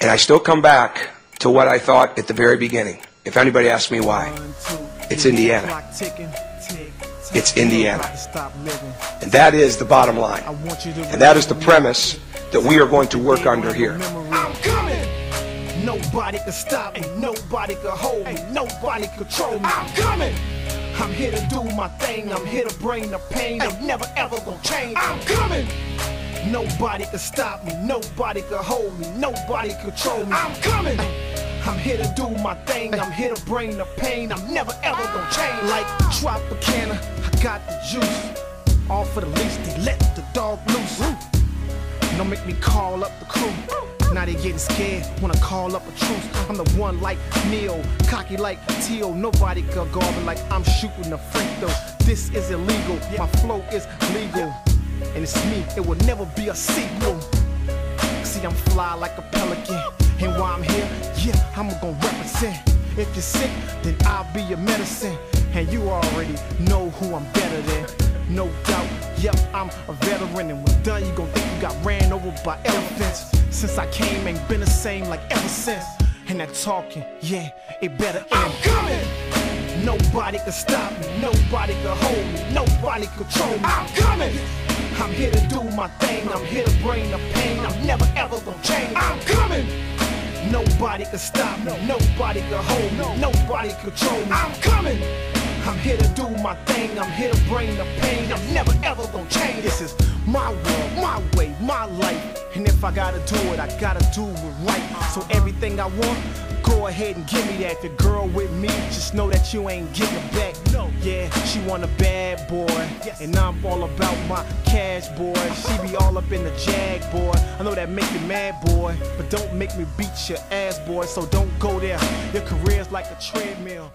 And I still come back to what I thought at the very beginning. If anybody asks me why, it's Indiana. It's Indiana. And that is the bottom line. And that is the premise that we are going to work under here. I'm coming. Nobody can stop me. Nobody can hold me. Nobody control me. I'm coming. I'm here to do my thing. I'm here to bring the pain. I'm never ever gonna change. I'm coming. Nobody can stop me. Nobody can hold me. Nobody control me. I'm coming. I'm here to do my thing. I'm here to bring the pain. I'm never ever gonna change. Like Tropicana, I got the juice. All for the least, they let the dog loose. Don't make me call up the crew. Now they getting scared, wanna call up a truce. I'm the one like Neil, cocky like T.O. Nobody can guard me like I'm shooting a free throw. This is illegal, my flow is legal. And it's me, it will never be a sequel. See, I'm fly like a pelican. And while I'm here, yeah, I'm gonna represent. If you're sick, then I'll be your medicine. And you already know who I'm better than. No doubt, yep, I'm a veteran. And when done, you gon' think you got ran over by elephants. Since I came, ain't been the same like ever since. And that talking, yeah, it better end. I'm coming. Nobody can stop me. Nobody can hold me. Nobody control me. I'm coming. I'm here to do my thing. I'm here to bring the pain. I'm never ever gonna change. I'm coming. Nobody can stop me. Nobody can hold me. Nobody control me. I'm coming. I'm here to do my thing. I'm here to bring the pain. I'm never ever gonna change. This is my world, my way, my life. And if I gotta do it, I gotta do it right. So everything I want, go ahead and give me that. The girl with me, just know that you ain't getting it back. Yeah, she want a bad boy, and I'm all about my cash, boy. She be all up in the jag, boy. I know that make you mad, boy, but don't make me beat your ass, boy. So don't go there. Your career's like a treadmill.